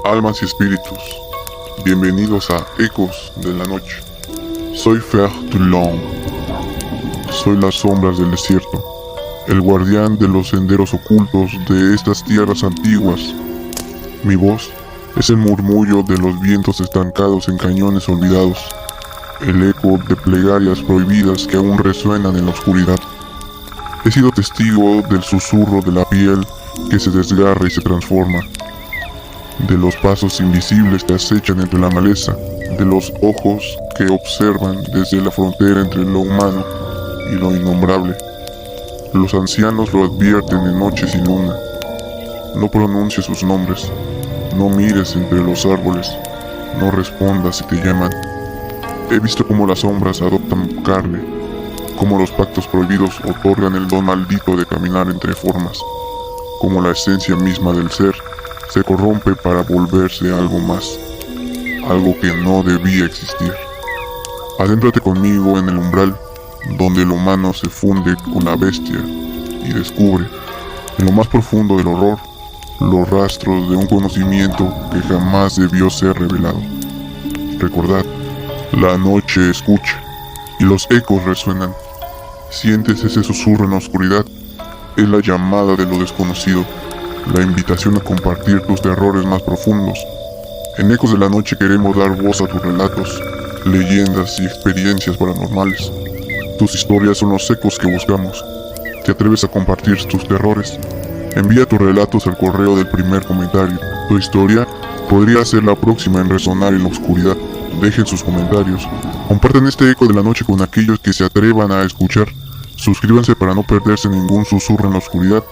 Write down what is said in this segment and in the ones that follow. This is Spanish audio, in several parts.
Almas y espíritus, bienvenidos a Ecos de la Noche. Soy Fer Toulon. Soy las sombras del desierto, el guardián de los senderos ocultos de estas tierras antiguas. Mi voz es el murmullo de los vientos estancados en cañones olvidados, el eco de plegarias prohibidas que aún resuenan en la oscuridad. He sido testigo del susurro de la piel que se desgarra y se transforma, de los pasos invisibles que acechan entre la maleza, de los ojos que observan desde la frontera entre lo humano y lo innombrable. Los ancianos lo advierten en noches sin luna. No pronuncies sus nombres, no mires entre los árboles, no respondas si te llaman. He visto cómo las sombras adoptan carne, cómo los pactos prohibidos otorgan el don maldito de caminar entre formas, cómo la esencia misma del ser se corrompe para volverse algo más, algo que no debía existir. Adéntrate conmigo en el umbral, donde el humano se funde con la bestia y descubre, en lo más profundo del horror, los rastros de un conocimiento que jamás debió ser revelado. Recordad, la noche escucha y los ecos resuenan. Sientes ese susurro en la oscuridad, es la llamada de lo desconocido, la invitación a compartir tus terrores más profundos. En Ecos de la Noche queremos dar voz a tus relatos, leyendas y experiencias paranormales. Tus historias son los ecos que buscamos. ¿Te atreves a compartir tus terrores? Envía tus relatos al correo del primer comentario. Tu historia podría ser la próxima en resonar en la oscuridad. Dejen sus comentarios. Compartan este Eco de la Noche con aquellos que se atrevan a escuchar. Suscríbanse para no perderse ningún susurro en la oscuridad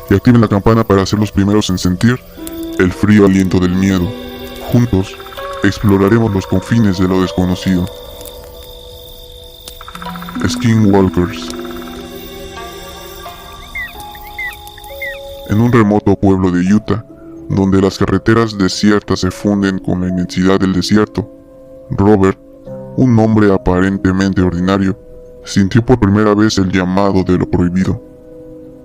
y activen la campana para ser los primeros en sentir el frío aliento del miedo. Juntos exploraremos los confines de lo desconocido. Skinwalkers. En un remoto pueblo de Utah, donde las carreteras desiertas se funden con la inmensidad del desierto, Robert, un hombre aparentemente ordinario, sintió por primera vez el llamado de lo prohibido.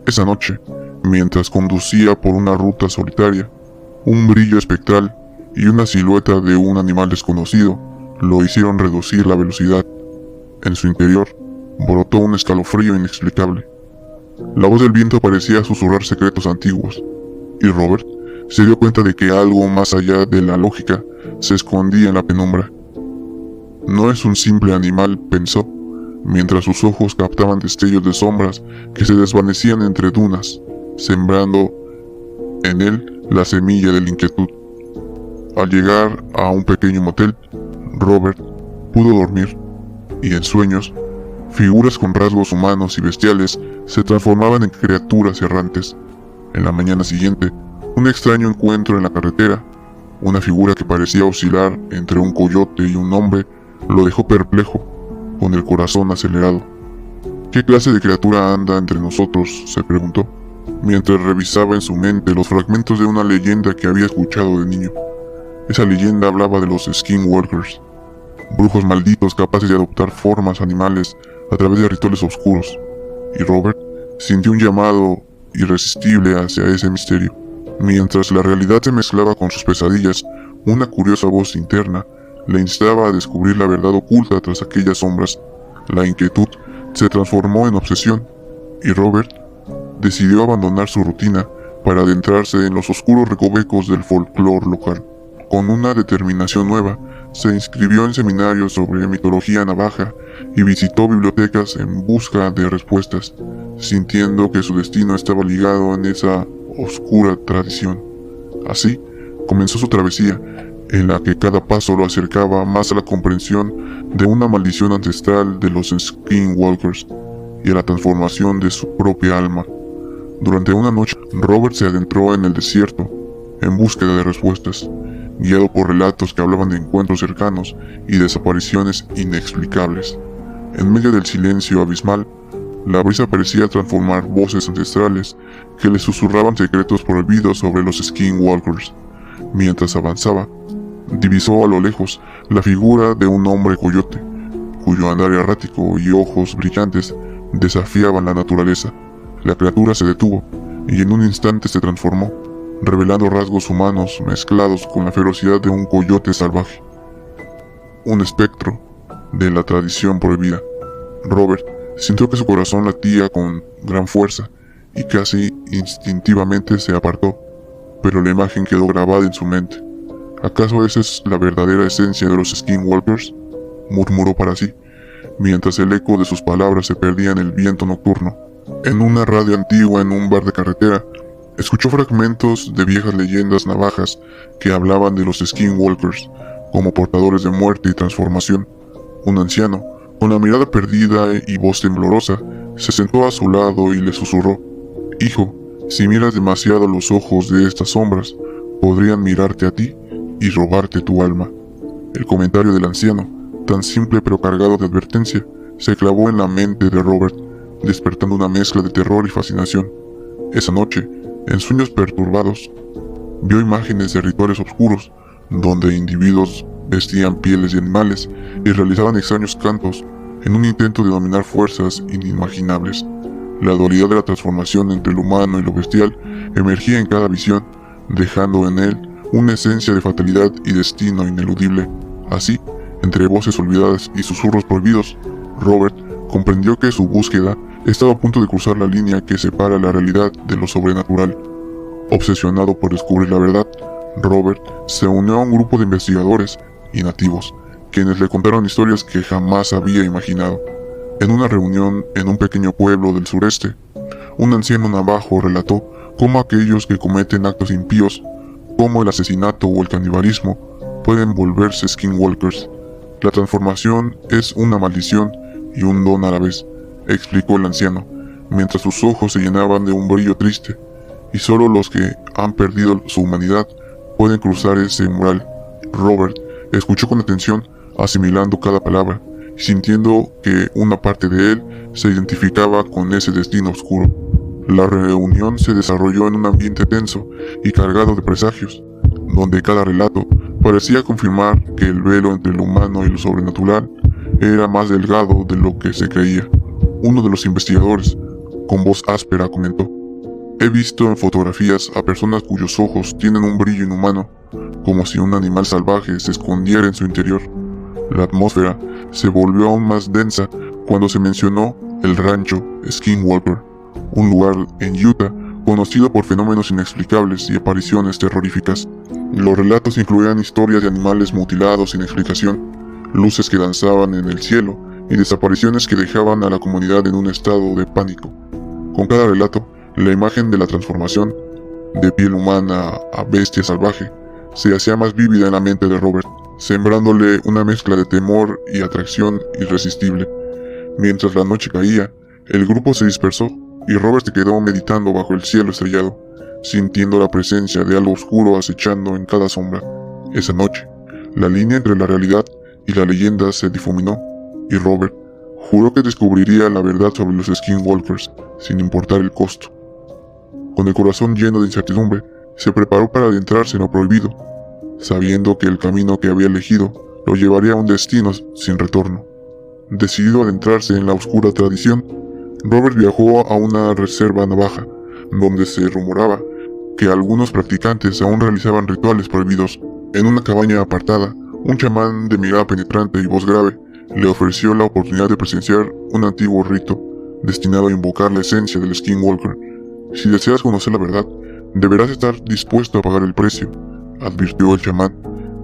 Esa noche, mientras conducía por una ruta solitaria, un brillo espectral y una silueta de un animal desconocido lo hicieron reducir la velocidad. En su interior, brotó un escalofrío inexplicable. La voz del viento parecía susurrar secretos antiguos, y Robert se dio cuenta de que algo más allá de la lógica se escondía en la penumbra. No es un simple animal, pensó, mientras sus ojos captaban destellos de sombras que se desvanecían entre dunas, sembrando en él la semilla de la inquietud. Al llegar a un pequeño motel, Robert pudo dormir, y en sueños, figuras con rasgos humanos y bestiales se transformaban en criaturas errantes. En la mañana siguiente, un extraño encuentro en la carretera, una figura que parecía oscilar entre un coyote y un hombre, lo dejó perplejo, con el corazón acelerado. ¿Qué clase de criatura anda entre nosotros?, se preguntó, mientras revisaba en su mente los fragmentos de una leyenda que había escuchado de niño. Esa leyenda hablaba de los Skinwalkers, brujos malditos capaces de adoptar formas animales a través de rituales oscuros, y Robert sintió un llamado irresistible hacia ese misterio. Mientras la realidad se mezclaba con sus pesadillas, una curiosa voz interna le instaba a descubrir la verdad oculta tras aquellas sombras. La inquietud se transformó en obsesión, y Robert decidió abandonar su rutina para adentrarse en los oscuros recovecos del folclore local. Con una determinación nueva, se inscribió en seminarios sobre mitología navaja y visitó bibliotecas en busca de respuestas, sintiendo que su destino estaba ligado en esa oscura tradición. Así, comenzó su travesía, en la que cada paso lo acercaba más a la comprensión de una maldición ancestral de los Skinwalkers y a la transformación de su propia alma. Durante una noche, Robert se adentró en el desierto, en búsqueda de respuestas, guiado por relatos que hablaban de encuentros cercanos y desapariciones inexplicables. En medio del silencio abismal, la brisa parecía transformar voces ancestrales que le susurraban secretos prohibidos sobre los Skinwalkers. Mientras avanzaba, divisó a lo lejos la figura de un hombre coyote, cuyo andar errático y ojos brillantes desafiaban la naturaleza. La criatura se detuvo y en un instante se transformó. revelando rasgos humanos mezclados con la ferocidad de un coyote salvaje. Un espectro de la tradición prohibida. Robert sintió que su corazón latía con gran fuerza y casi instintivamente se apartó, pero la imagen quedó grabada en su mente. ¿Acaso esa es la verdadera esencia de los Skinwalkers?, murmuró para sí, mientras el eco de sus palabras se perdía en el viento nocturno. En una radio antigua en un bar de carretera, escuchó fragmentos de viejas leyendas navajas que hablaban de los Skinwalkers como portadores de muerte y transformación. Un anciano, con la mirada perdida y voz temblorosa, se sentó a su lado y le susurró: «Hijo, si miras demasiado los ojos de estas sombras, podrían mirarte a ti y robarte tu alma». El comentario del anciano, tan simple pero cargado de advertencia, se clavó en la mente de Robert, despertando una mezcla de terror y fascinación. Esa noche, en sueños perturbados, vio imágenes de rituales oscuros, donde individuos vestían pieles de animales y realizaban extraños cantos en un intento de dominar fuerzas inimaginables. La dualidad de la transformación entre lo humano y lo bestial emergía en cada visión, dejando en él una esencia de fatalidad y destino ineludible. Así, entre voces olvidadas y susurros prohibidos, Robert comprendió que su búsqueda estaba a punto de cruzar la línea que separa la realidad de lo sobrenatural. Obsesionado por descubrir la verdad, Robert se unió a un grupo de investigadores y nativos, quienes le contaron historias que jamás había imaginado. En una reunión en un pequeño pueblo del sureste, un anciano navajo relató cómo aquellos que cometen actos impíos, como el asesinato o el canibalismo, pueden volverse Skinwalkers. La transformación es una maldición y un don a la vez, explicó el anciano, mientras sus ojos se llenaban de un brillo triste, y solo los que han perdido su humanidad pueden cruzar ese umbral. Robert escuchó con atención, asimilando cada palabra, sintiendo que una parte de él se identificaba con ese destino oscuro. La reunión se desarrolló en un ambiente tenso y cargado de presagios, donde cada relato parecía confirmar que el velo entre lo humano y lo sobrenatural era más delgado de lo que se creía. Uno de los investigadores, con voz áspera, comentó: «He visto en fotografías a personas cuyos ojos tienen un brillo inhumano, como si un animal salvaje se escondiera en su interior». La atmósfera se volvió aún más densa cuando se mencionó el rancho Skinwalker, un lugar en Utah conocido por fenómenos inexplicables y apariciones terroríficas. Los relatos incluían historias de animales mutilados sin explicación, luces que danzaban en el cielo y desapariciones que dejaban a la comunidad en un estado de pánico. Con cada relato, la imagen de la transformación, de piel humana a bestia salvaje, se hacía más vívida en la mente de Robert, sembrándole una mezcla de temor y atracción irresistible. Mientras la noche caía, el grupo se dispersó y Robert se quedó meditando bajo el cielo estrellado, sintiendo la presencia de algo oscuro acechando en cada sombra. Esa noche, la línea entre la realidad y la leyenda se difuminó, y Robert juró que descubriría la verdad sobre los Skinwalkers, sin importar el costo. Con el corazón lleno de incertidumbre, se preparó para adentrarse en lo prohibido, sabiendo que el camino que había elegido lo llevaría a un destino sin retorno. Decidido a adentrarse en la oscura tradición, Robert viajó a una reserva navaja, donde se rumoraba que algunos practicantes aún realizaban rituales prohibidos. En una cabaña apartada, un chamán de mirada penetrante y voz grave le ofreció la oportunidad de presenciar un antiguo rito destinado a invocar la esencia del Skinwalker. «Si deseas conocer la verdad, deberás estar dispuesto a pagar el precio», advirtió el chamán,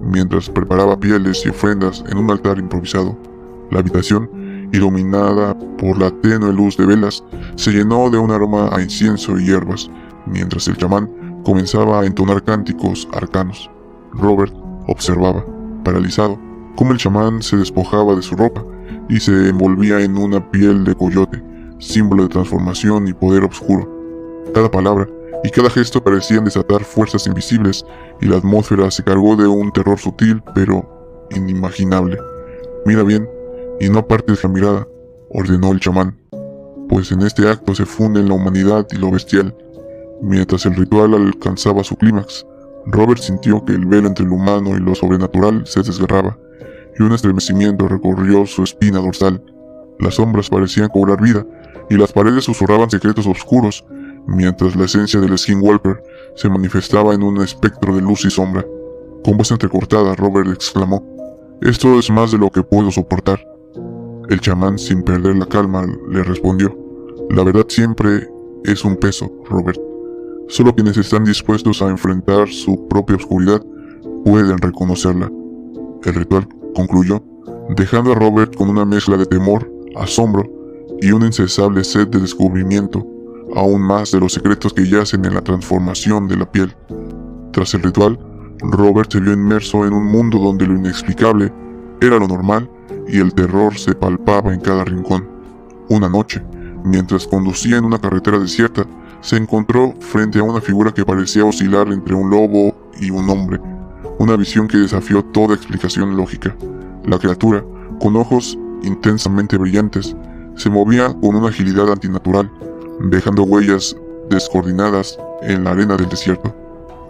mientras preparaba pieles y ofrendas en un altar improvisado. La habitación, iluminada por la tenue luz de velas, se llenó de un aroma a incienso y hierbas, mientras el chamán comenzaba a entonar cánticos arcanos. Robert observaba, paralizado, cómo el chamán se despojaba de su ropa y se envolvía en una piel de coyote, símbolo de transformación y poder oscuro. Cada palabra y cada gesto parecían desatar fuerzas invisibles, y la atmósfera se cargó de un terror sutil pero inimaginable. «Mira bien y no apartes la mirada», ordenó el chamán, «pues en este acto se funden la humanidad y lo bestial». Mientras el ritual alcanzaba su clímax, Robert sintió que el velo entre lo humano y lo sobrenatural se desgarraba, y un estremecimiento recorrió su espina dorsal. Las sombras parecían cobrar vida, y las paredes susurraban secretos oscuros mientras la esencia del Skinwalker se manifestaba en un espectro de luz y sombra. Con voz entrecortada, Robert exclamó: «Esto es más de lo que puedo soportar». El chamán, sin perder la calma, le respondió: «La verdad siempre es un peso, Robert. Solo quienes están dispuestos a enfrentar su propia oscuridad pueden reconocerla». El ritual concluyó, dejando a Robert con una mezcla de temor, asombro y una incesable sed de descubrimiento, aún más de los secretos que yacen en la transformación de la piel. Tras el ritual, Robert se vio inmerso en un mundo donde lo inexplicable era lo normal y el terror se palpaba en cada rincón. Una noche, mientras conducía en una carretera desierta, se encontró frente a una figura que parecía oscilar entre un lobo y un hombre, una visión que desafió toda explicación lógica. La criatura, con ojos intensamente brillantes, se movía con una agilidad antinatural, dejando huellas descoordinadas en la arena del desierto.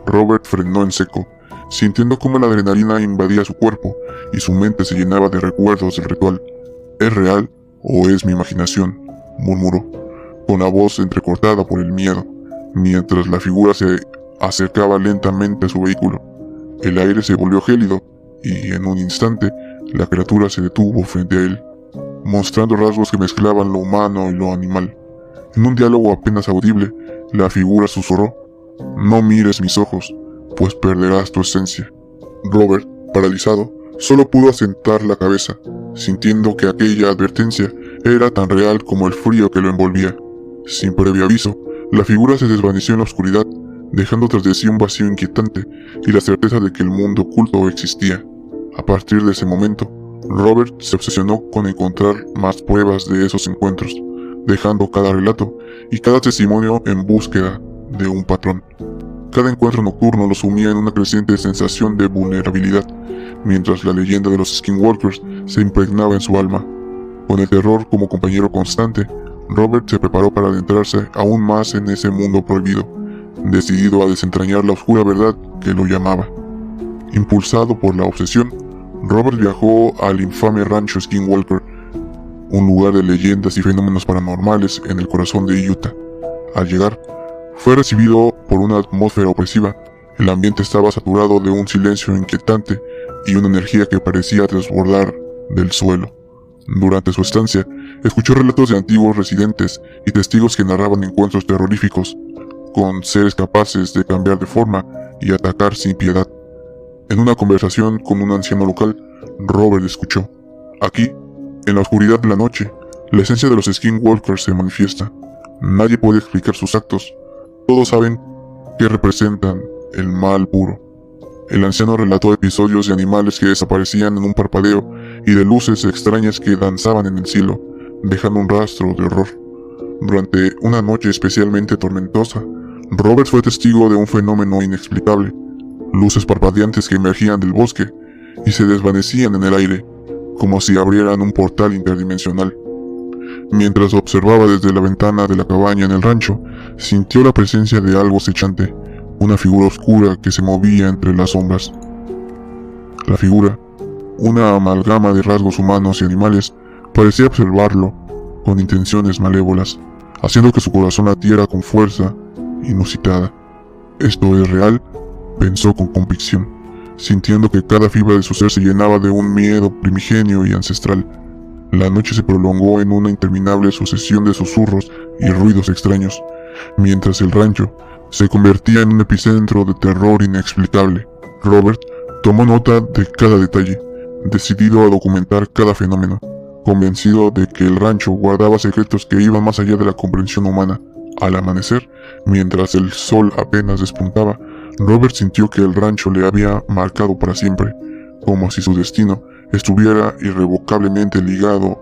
Robert frenó en seco, sintiendo cómo la adrenalina invadía su cuerpo y su mente se llenaba de recuerdos del ritual. ¿Es real o es mi imaginación?, murmuró, con la voz entrecortada por el miedo, mientras la figura se acercaba lentamente a su vehículo. El aire se volvió gélido y, en un instante, la criatura se detuvo frente a él, mostrando rasgos que mezclaban lo humano y lo animal. En un diálogo apenas audible, la figura susurró: «No mires mis ojos, pues perderás tu esencia». Robert, paralizado, solo pudo asentar la cabeza, sintiendo que aquella advertencia era tan real como el frío que lo envolvía. Sin previo aviso, la figura se desvaneció en la oscuridad, dejando tras de sí un vacío inquietante y la certeza de que el mundo oculto existía. A partir de ese momento, Robert se obsesionó con encontrar más pruebas de esos encuentros, dejando cada relato y cada testimonio en búsqueda de un patrón. Cada encuentro nocturno lo sumía en una creciente sensación de vulnerabilidad, mientras la leyenda de los Skinwalkers se impregnaba en su alma. Con el terror como compañero constante, Robert se preparó para adentrarse aún más en ese mundo prohibido, decidido a desentrañar la oscura verdad que lo llamaba. Impulsado por la obsesión, Robert viajó al infame rancho Skinwalker, un lugar de leyendas y fenómenos paranormales en el corazón de Utah. Al llegar, fue recibido por una atmósfera opresiva. El ambiente estaba saturado de un silencio inquietante y una energía que parecía desbordar del suelo. Durante su estancia, escuchó relatos de antiguos residentes y testigos que narraban encuentros terroríficos con seres capaces de cambiar de forma y atacar sin piedad. En una conversación con un anciano local, Robert escuchó: «Aquí, en la oscuridad de la noche, la esencia de los Skinwalkers se manifiesta. Nadie puede explicar sus actos. Todos saben que representan el mal puro». El anciano relató episodios de animales que desaparecían en un parpadeo y de luces extrañas que danzaban en el cielo, dejando un rastro de horror. Durante una noche especialmente tormentosa, Robert fue testigo de un fenómeno inexplicable: luces parpadeantes que emergían del bosque y se desvanecían en el aire, como si abrieran un portal interdimensional. Mientras observaba desde la ventana de la cabaña en el rancho, sintió la presencia de algo acechante, una figura oscura que se movía entre las sombras. La figura, una amalgama de rasgos humanos y animales, parecía observarlo con intenciones malévolas, haciendo que su corazón latiera con fuerza inusitada. «¿Esto es real?», pensó con convicción, sintiendo que cada fibra de su ser se llenaba de un miedo primigenio y ancestral. La noche se prolongó en una interminable sucesión de susurros y ruidos extraños, mientras el rancho se convertía en un epicentro de terror inexplicable. Robert tomó nota de cada detalle, decidido a documentar cada fenómeno, convencido de que el rancho guardaba secretos que iban más allá de la comprensión humana. Al amanecer, mientras el sol apenas despuntaba, Robert sintió que el rancho le había marcado para siempre, como si su destino estuviera irrevocablemente ligado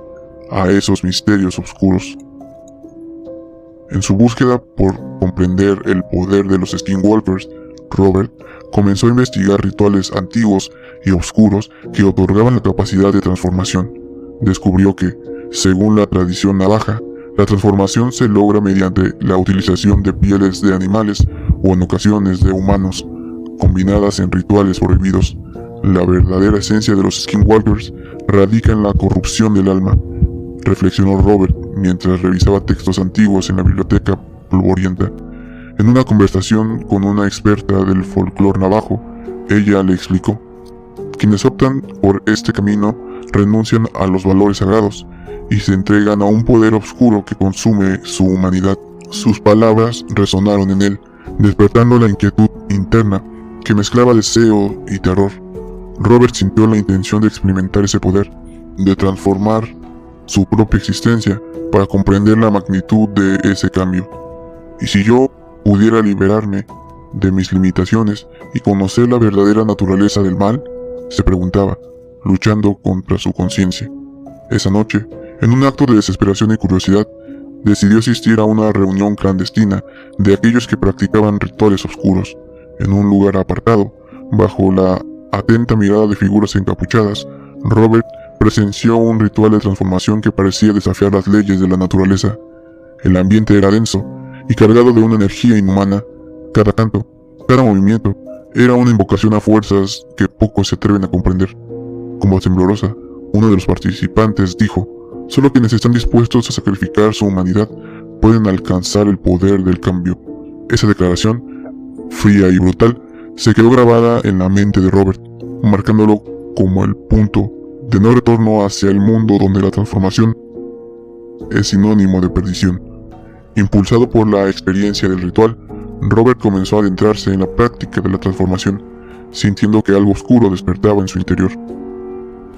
a esos misterios oscuros. En su búsqueda por comprender el poder de los Skinwalkers, Robert comenzó a investigar rituales antiguos y oscuros que otorgaban la capacidad de transformación. Descubrió que, según la tradición navaja, la transformación se logra mediante la utilización de pieles de animales o en ocasiones de humanos, combinadas en rituales prohibidos. La verdadera esencia de los Skinwalkers radica en la corrupción del alma, reflexionó Robert mientras revisaba textos antiguos en la biblioteca polvorienta. En una conversación con una experta del folclore navajo, ella le explicó: quienes optan por este camino renuncian a los valores sagrados y se entregan a un poder oscuro que consume su humanidad. Sus palabras resonaron en él, despertando la inquietud interna que mezclaba deseo y terror. Robert sintió la intención de experimentar ese poder, de transformar su propia existencia para comprender la magnitud de ese cambio. ¿Y si yo pudiera liberarme de mis limitaciones y conocer la verdadera naturaleza del mal?, se preguntaba, luchando contra su conciencia. Esa noche, en un acto de desesperación y curiosidad, decidió asistir a una reunión clandestina de aquellos que practicaban rituales oscuros. En un lugar apartado, bajo la atenta mirada de figuras encapuchadas, Robert presenció un ritual de transformación que parecía desafiar las leyes de la naturaleza. El ambiente era denso y cargado de una energía inhumana. Cada canto, cada movimiento, era una invocación a fuerzas que pocos se atreven a comprender. Con voz temblorosa, uno de los participantes dijo: solo quienes están dispuestos a sacrificar su humanidad pueden alcanzar el poder del cambio. Esa declaración, fría y brutal, se quedó grabada en la mente de Robert, marcándolo como el punto de no retorno hacia el mundo donde la transformación es sinónimo de perdición. Impulsado por la experiencia del ritual, Robert comenzó a adentrarse en la práctica de la transformación, sintiendo que algo oscuro despertaba en su interior.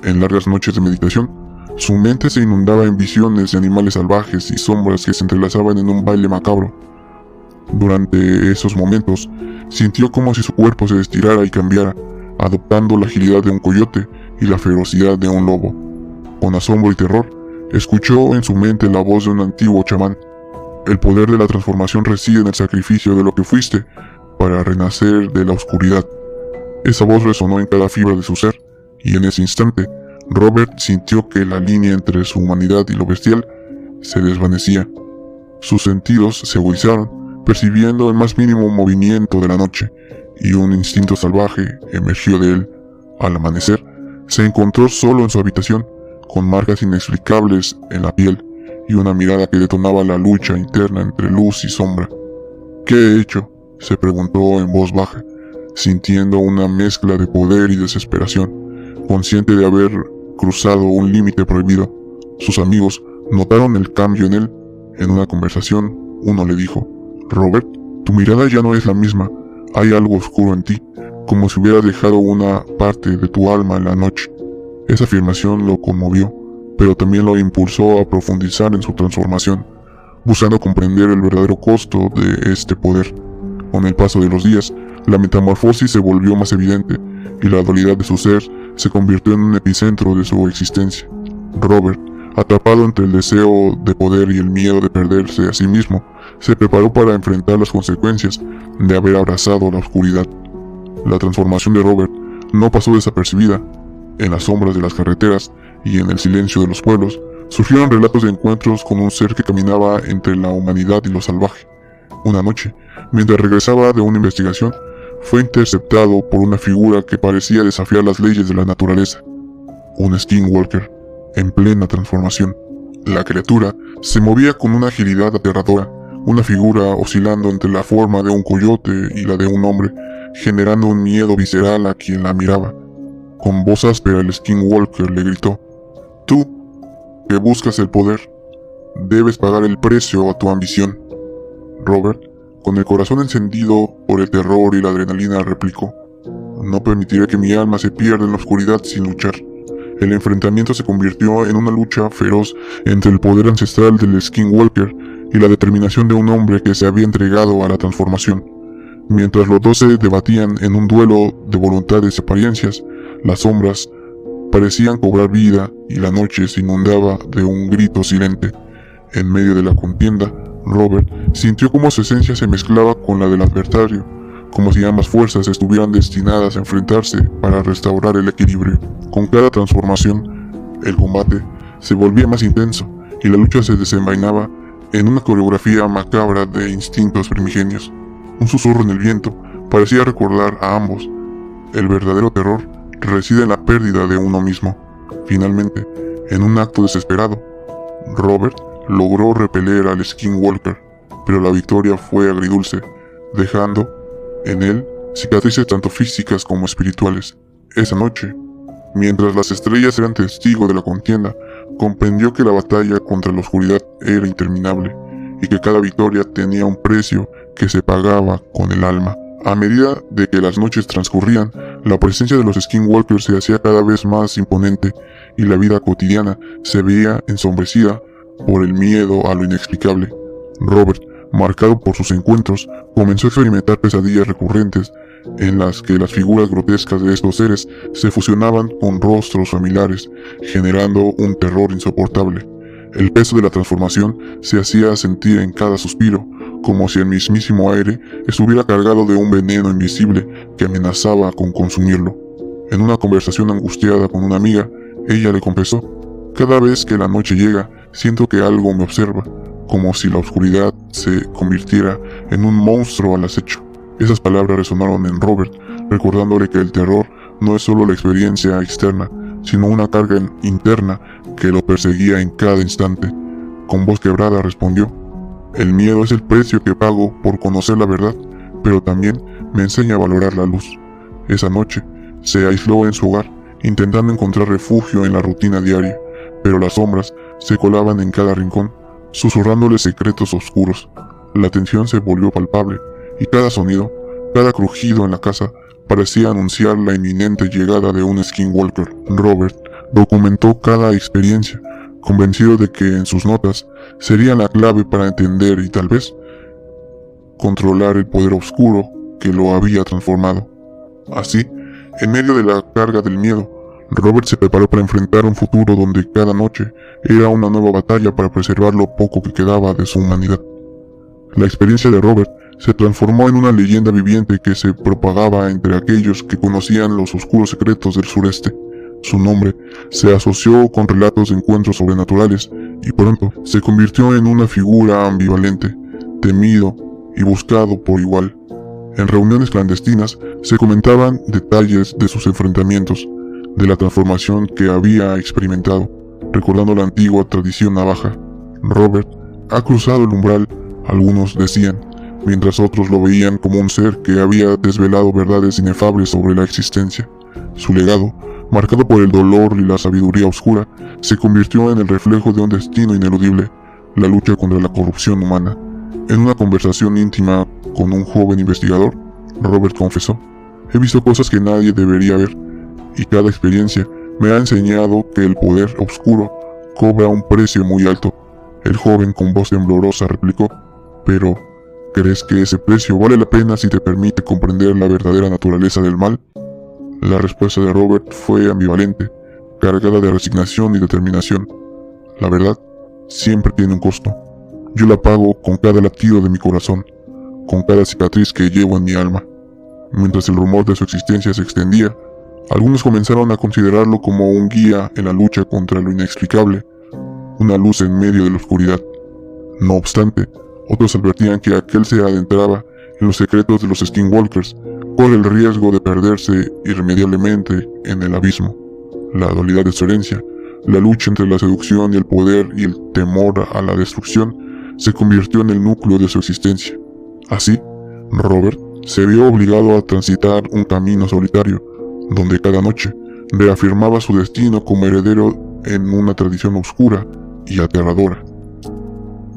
En largas noches de meditación, su mente se inundaba en visiones de animales salvajes y sombras que se entrelazaban en un baile macabro. Durante esos momentos, sintió como si su cuerpo se estirara y cambiara, adoptando la agilidad de un coyote y la ferocidad de un lobo. Con asombro y terror, escuchó en su mente la voz de un antiguo chamán: el poder de la transformación reside en el sacrificio de lo que fuiste para renacer de la oscuridad. Esa voz resonó en cada fibra de su ser, y en ese instante, Robert sintió que la línea entre su humanidad y lo bestial se desvanecía. Sus sentidos se agudizaron, percibiendo el más mínimo movimiento de la noche, y un instinto salvaje emergió de él. Al amanecer, se encontró solo en su habitación, con marcas inexplicables en la piel, y una mirada que detonaba la lucha interna entre luz y sombra. ¿Qué he hecho?, se preguntó en voz baja, sintiendo una mezcla de poder y desesperación, consciente de haber cruzado un límite prohibido. Sus amigos notaron el cambio en él. En una conversación, uno le dijo: Robert, tu mirada ya no es la misma, hay algo oscuro en ti, como si hubieras dejado una parte de tu alma en la noche. Esa afirmación lo conmovió, pero también lo impulsó a profundizar en su transformación, buscando comprender el verdadero costo de este poder. Con el paso de los días, la metamorfosis se volvió más evidente, y la dualidad de su ser se convirtió en un epicentro de su existencia. Robert, atrapado entre el deseo de poder y el miedo de perderse a sí mismo, se preparó para enfrentar las consecuencias de haber abrazado la oscuridad. La transformación de Robert no pasó desapercibida. En las sombras de las carreteras y en el silencio de los pueblos, surgieron relatos de encuentros con un ser que caminaba entre la humanidad y lo salvaje. Una noche, mientras regresaba de una investigación, fue interceptado por una figura que parecía desafiar las leyes de la naturaleza. Un skinwalker, en plena transformación. La criatura se movía con una agilidad aterradora, una figura oscilando entre la forma de un coyote y la de un hombre, generando un miedo visceral a quien la miraba. Con voz áspera, el skinwalker le gritó: tú, que buscas el poder, debes pagar el precio a tu ambición. Robert, con el corazón encendido por el terror y la adrenalina, replicó: no permitiré que mi alma se pierda en la oscuridad sin luchar. El enfrentamiento se convirtió en una lucha feroz entre el poder ancestral del skinwalker y la determinación de un hombre que se había entregado a la transformación. Mientras los dos se debatían en un duelo de voluntades y apariencias, las sombras parecían cobrar vida y la noche se inundaba de un grito silente. En medio de la contienda, Robert sintió como su esencia se mezclaba con la del adversario, como si ambas fuerzas estuvieran destinadas a enfrentarse para restaurar el equilibrio. Con cada transformación, el combate se volvía más intenso y la lucha se desenvainaba en una coreografía macabra de instintos primigenios. Un susurro en el viento parecía recordar a ambos: el verdadero terror reside en la pérdida de uno mismo. Finalmente, en un acto desesperado, Robert logró repeler al skinwalker, pero la victoria fue agridulce, dejando en él cicatrices tanto físicas como espirituales. Esa noche, mientras las estrellas eran testigos de la contienda, comprendió que la batalla contra la oscuridad era interminable y que cada victoria tenía un precio que se pagaba con el alma. A medida de que las noches transcurrían, la presencia de los Skinwalkers se hacía cada vez más imponente y la vida cotidiana se veía ensombrecida por el miedo a lo inexplicable. Robert, marcado por sus encuentros, comenzó a experimentar pesadillas recurrentes en las que las figuras grotescas de estos seres se fusionaban con rostros familiares, generando un terror insoportable. El peso de la transformación se hacía sentir en cada suspiro, como si el mismísimo aire estuviera cargado de un veneno invisible que amenazaba con consumirlo. En una conversación angustiada con una amiga, ella le confesó: «Cada vez que la noche llega, siento que algo me observa, como si la oscuridad se convirtiera en un monstruo al acecho». Esas palabras resonaron en Robert, recordándole que el terror no es solo la experiencia externa, sino una carga interna que lo perseguía en cada instante. Con voz quebrada respondió: «El miedo es el precio que pago por conocer la verdad, pero también me enseña a valorar la luz». Esa noche, se aisló en su hogar, intentando encontrar refugio en la rutina diaria, pero las sombras se colaban en cada rincón, susurrándole secretos oscuros. La tensión se volvió palpable, y cada sonido, cada crujido en la casa, parecía anunciar la inminente llegada de un Skinwalker. Robert documentó cada experiencia, convencido de que en sus notas sería la clave para entender y tal vez controlar el poder oscuro que lo había transformado. Así, en medio de la carga del miedo, Robert se preparó para enfrentar un futuro donde cada noche era una nueva batalla para preservar lo poco que quedaba de su humanidad. La experiencia de Robert se transformó en una leyenda viviente que se propagaba entre aquellos que conocían los oscuros secretos del sureste. Su nombre se asoció con relatos de encuentros sobrenaturales y pronto se convirtió en una figura ambivalente, temido y buscado por igual. En reuniones clandestinas se comentaban detalles de sus enfrentamientos, de la transformación que había experimentado, recordando la antigua tradición navaja. «Robert ha cruzado el umbral», algunos decían, mientras otros lo veían como un ser que había desvelado verdades inefables sobre la existencia. Su legado, marcado por el dolor y la sabiduría oscura, se convirtió en el reflejo de un destino ineludible: la lucha contra la corrupción humana. En una conversación íntima con un joven investigador, Robert confesó: «He visto cosas que nadie debería ver, y cada experiencia me ha enseñado que el poder oscuro cobra un precio muy alto». El joven con voz temblorosa replicó: «¿Pero crees que ese precio vale la pena si te permite comprender la verdadera naturaleza del mal?». La respuesta de Robert fue ambivalente, cargada de resignación y determinación. «La verdad siempre tiene un costo. Yo la pago con cada latido de mi corazón, con cada cicatriz que llevo en mi alma». Mientras el rumor de su existencia se extendía, algunos comenzaron a considerarlo como un guía en la lucha contra lo inexplicable, una luz en medio de la oscuridad. No obstante, otros advertían que aquel se adentraba en los secretos de los Skinwalkers corre el riesgo de perderse irremediablemente en el abismo. La dualidad de su herencia, la lucha entre la seducción y el poder y el temor a la destrucción, se convirtió en el núcleo de su existencia. Así, Robert se vio obligado a transitar un camino solitario, donde cada noche reafirmaba su destino como heredero en una tradición oscura y aterradora.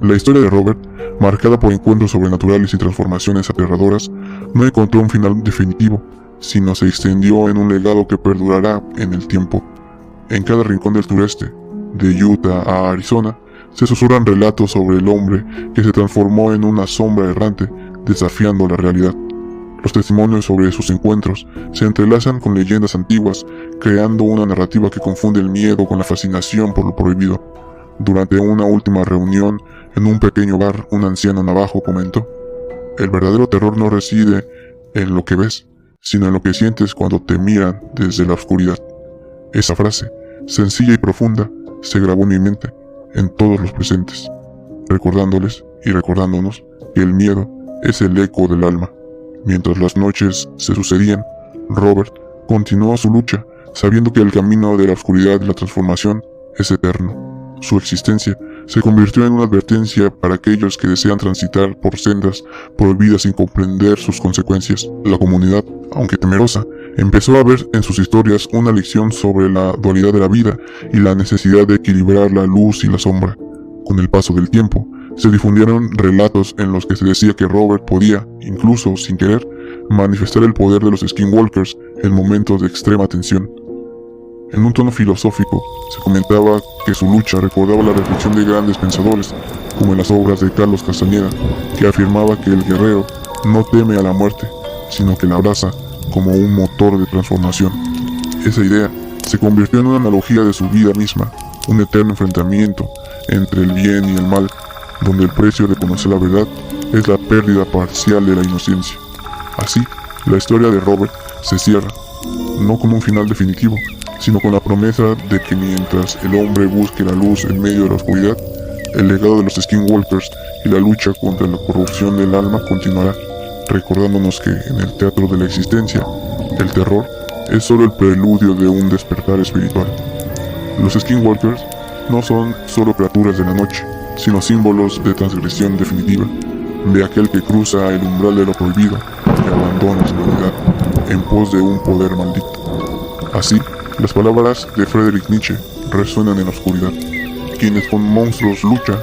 La historia de Robert, marcada por encuentros sobrenaturales y transformaciones aterradoras, no encontró un final definitivo, sino se extendió en un legado que perdurará en el tiempo. En cada rincón del sureste, de Utah a Arizona, se susurran relatos sobre el hombre que se transformó en una sombra errante, desafiando la realidad. Los testimonios sobre sus encuentros se entrelazan con leyendas antiguas, creando una narrativa que confunde el miedo con la fascinación por lo prohibido. Durante una última reunión en un pequeño bar, un anciano navajo comentó: «El verdadero terror no reside en lo que ves, sino en lo que sientes cuando te miran desde la oscuridad». Esa frase, sencilla y profunda, se grabó en mi mente, en todos los presentes, recordándoles y recordándonos que el miedo es el eco del alma. Mientras las noches se sucedían, Robert continuó su lucha, sabiendo que el camino de la oscuridad y la transformación es eterno. Su existencia se convirtió en una advertencia para aquellos que desean transitar por sendas prohibidas sin comprender sus consecuencias. La comunidad, aunque temerosa, empezó a ver en sus historias una lección sobre la dualidad de la vida y la necesidad de equilibrar la luz y la sombra. Con el paso del tiempo, se difundieron relatos en los que se decía que Robert podía, incluso sin querer, manifestar el poder de los Skinwalkers en momentos de extrema tensión. En un tono filosófico, se comentaba que su lucha recordaba la reflexión de grandes pensadores, como en las obras de Carlos Castañeda, que afirmaba que el guerrero no teme a la muerte, sino que la abraza como un motor de transformación. Esa idea se convirtió en una analogía de su vida misma, un eterno enfrentamiento entre el bien y el mal, donde el precio de conocer la verdad es la pérdida parcial de la inocencia. Así, la historia de Robert se cierra, no con un final definitivo, sino con la promesa de que mientras el hombre busque la luz en medio de la oscuridad, el legado de los Skinwalkers y la lucha contra la corrupción del alma continuará, recordándonos que en el teatro de la existencia, el terror es solo el preludio de un despertar espiritual. Los Skinwalkers no son solo criaturas de la noche, sino símbolos de transgresión definitiva, de aquel que cruza el umbral de lo prohibido y abandona su humanidad en pos de un poder maldito. Así, las palabras de Friedrich Nietzsche resuenan en la oscuridad. Quienes con monstruos luchan,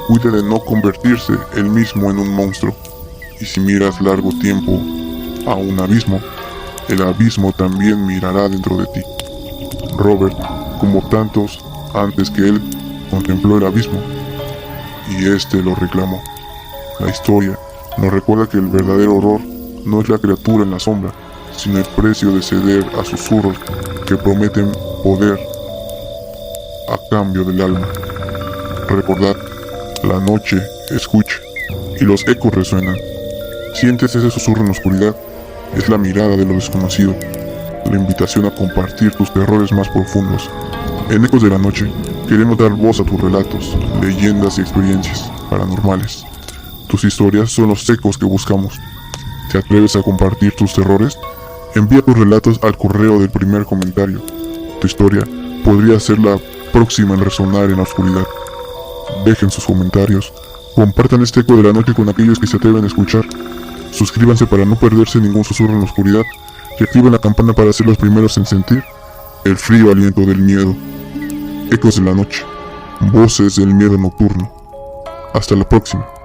cuide de no convertirse él mismo en un monstruo. Y si miras largo tiempo a un abismo, el abismo también mirará dentro de ti. Robert, como tantos antes que él, contempló el abismo, y este lo reclamó. La historia nos recuerda que el verdadero horror no es la criatura en la sombra, sino el precio de ceder a susurros que prometen poder a cambio del alma. Recordad, la noche escucha y los ecos resuenan. Sientes ese susurro en la oscuridad, es la mirada de lo desconocido, la invitación a compartir tus terrores más profundos. En Ecos de la Noche queremos dar voz a tus relatos, leyendas y experiencias paranormales. Tus historias son los ecos que buscamos. ¿Te atreves a compartir tus terrores? Envía tus relatos al correo del primer comentario. Tu historia podría ser la próxima en resonar en la oscuridad. Dejen sus comentarios, compartan este Eco de la Noche con aquellos que se atreven a escuchar. Suscríbanse para no perderse ningún susurro en la oscuridad y activen la campana para ser los primeros en sentir el frío aliento del miedo. Ecos de la Noche, voces del miedo nocturno. Hasta la próxima.